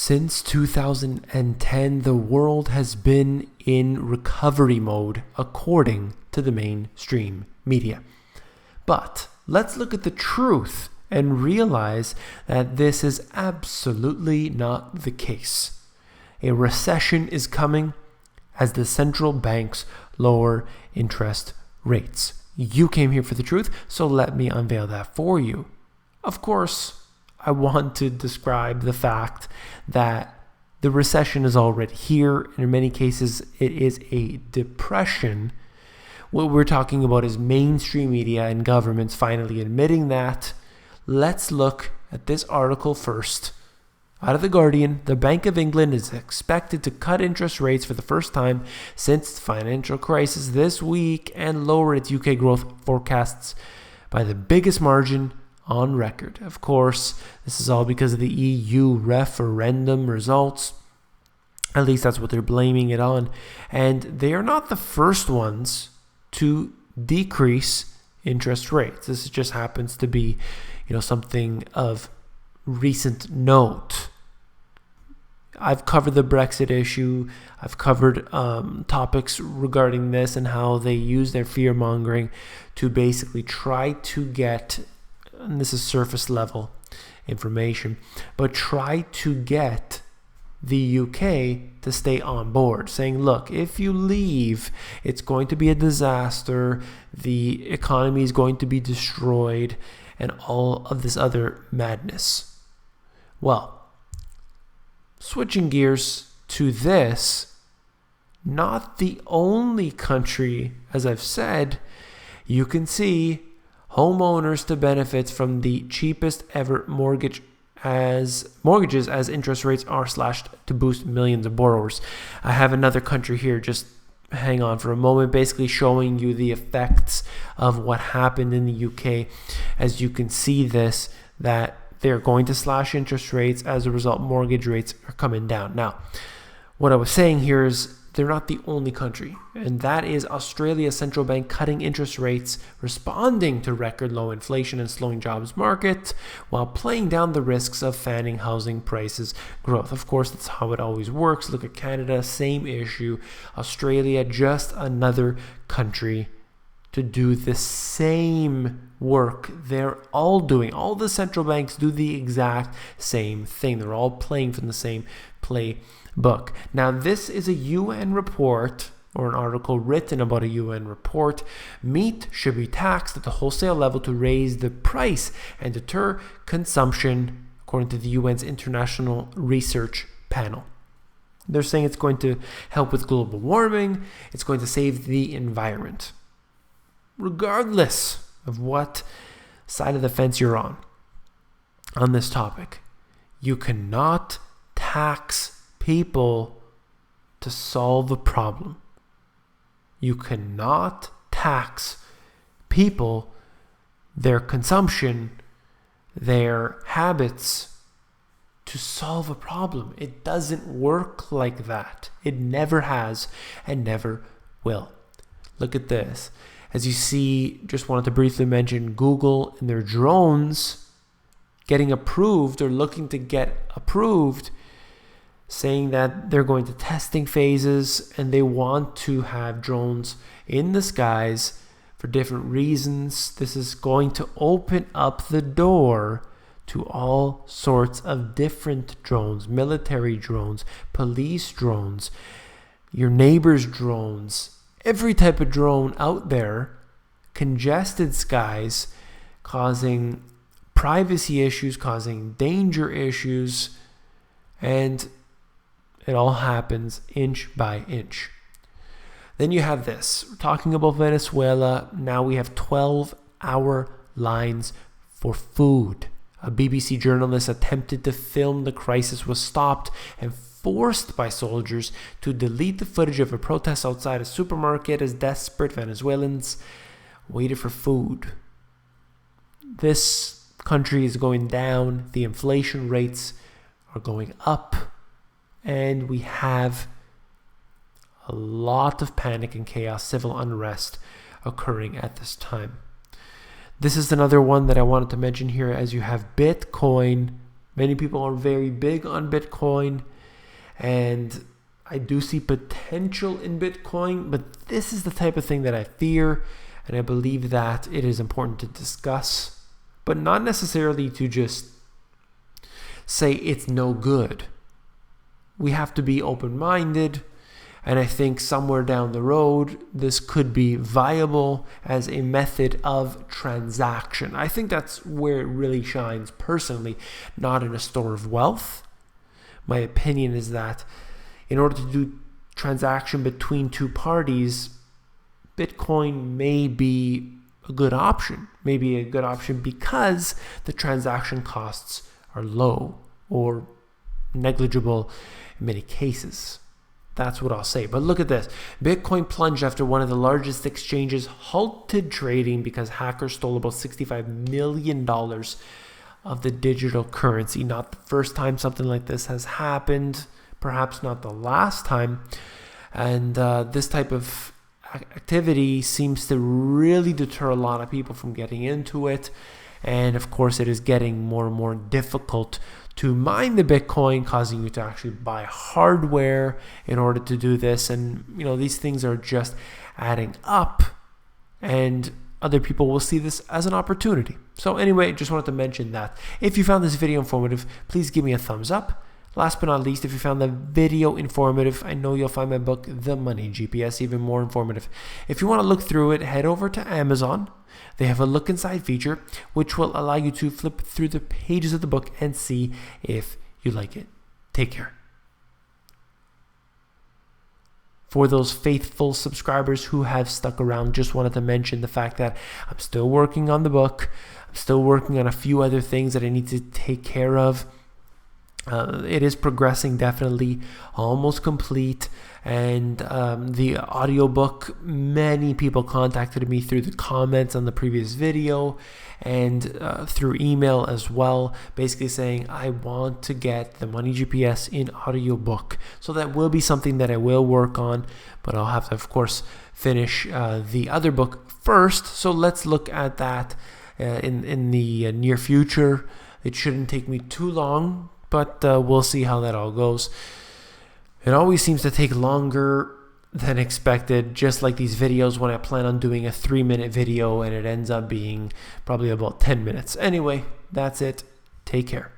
Since 2010, the world has been in recovery mode, according to the mainstream media. But let's look at the truth and realize that this is absolutely not the case. A recession is coming as the central banks lower interest rates. You came here for the truth, so let me unveil that for you. Of course, I want to describe the fact that the recession is already here, and in many cases it is a depression. What we're talking about is mainstream media and governments finally admitting that. Let's look at this article first. Out of The Guardian, the Bank of England is expected to cut interest rates for the first time since the financial crisis this week and lower its UK growth forecasts by the biggest margin on record. Of course, this is all because of the EU referendum results. At least that's what they're blaming it on. And they are not the first ones to decrease interest rates. This just happens to be, something of recent note. I've covered the Brexit issue. I've covered topics regarding this and how they use their fear-mongering to basically try to get, and this is surface level information, but try to get the UK to stay on board, saying, look, if you leave, it's going to be a disaster, the economy is going to be destroyed, and all of this other madness. Well, switching gears to this, not the only country, as I've said, you can see homeowners to benefit from the cheapest ever mortgages as interest rates are slashed to boost millions of borrowers. I have another country here, just hang on for a moment, basically showing you the effects of what happened in the UK. As you can see this, that they're going to slash interest rates. As a result, mortgage rates are coming down. Now, what I was saying here is they're not the only country, and that is Australia's central bank cutting interest rates, responding to record low inflation and slowing jobs market, while playing down the risks of fanning housing prices growth. Of course, that's how it always works. Look at Canada, same issue. Australia, just another country to do the same work they're all doing. All the central banks do the exact same thing. They're all playing from the same playbook. Now, this is a UN report, or an article written about a UN report. Meat should be taxed at the wholesale level to raise the price and deter consumption, according to the UN's International Research Panel. They're saying it's going to help with global warming. It's going to save the environment. Regardless of what side of the fence you're on this topic, you cannot tax people to solve a problem. You cannot tax people, their consumption, their habits to solve a problem. It doesn't work like that. It never has and never will. Look at this. As you see, just wanted to briefly mention Google and their drones getting approved or looking to get approved, saying that they're going to testing phases and they want to have drones in the skies for different reasons. This is going to open up the door to all sorts of different drones, military drones, police drones, your neighbor's drones, every type of drone out there, congested skies, causing privacy issues, causing danger issues, and it all happens inch by inch. Then you have this. We're talking about Venezuela. Now we have 12-hour lines for food. A BBC journalist attempted to film the crisis, was stopped and forced by soldiers to delete the footage of a protest outside a supermarket as desperate Venezuelans waited for food. This country is going down. The inflation rates are going up. And we have a lot of panic and chaos, civil unrest occurring at this time. This is another one that I wanted to mention here, as you have Bitcoin Many people are very big on Bitcoin, and I do see potential in Bitcoin, but this is the type of thing that I fear, and I believe that it is important to discuss, but not necessarily to just say it's no good. We have to be open-minded, and I think somewhere down the road, this could be viable as a method of transaction. I think that's where it really shines personally, not in a store of wealth. My opinion is that in order to do transaction between two parties, Bitcoin may be a good option. Maybe a good option because the transaction costs are low or negligible in many cases. That's what I'll say. But look at this. Bitcoin plunged after one of the largest exchanges halted trading because hackers stole about $65 million of the digital currency. Not the first time something like this has happened. Perhaps not the last time. And this type of activity seems to really deter a lot of people from getting into it. And of course, it is getting more and more difficult to mine the Bitcoin, causing you to actually buy hardware in order to do this. And, these things are just adding up, and other people will see this as an opportunity. So anyway, just wanted to mention that. If you found this video informative, please give me a thumbs up. Last but not least, if you found the video informative, I know you'll find my book, The Money GPS, even more informative. If you want to look through it, head over to Amazon. They have a look inside feature, which will allow you to flip through the pages of the book and see if you like it. Take care. For those faithful subscribers who have stuck around, just wanted to mention the fact that I'm still working on the book. I'm still working on a few other things that I need to take care of. It is progressing, definitely almost complete. And the audiobook, many people contacted me through the comments on the previous video and through email as well, basically saying, I want to get the Money GPS in audiobook. So that will be something that I will work on, but I'll have to, of course, finish the other book first. So let's look at that in the near future. It shouldn't take me too long, but we'll see how that all goes. It always seems to take longer than expected, just like these videos when I plan on doing a 3-minute video and it ends up being probably about 10 minutes. Anyway, that's it. Take care.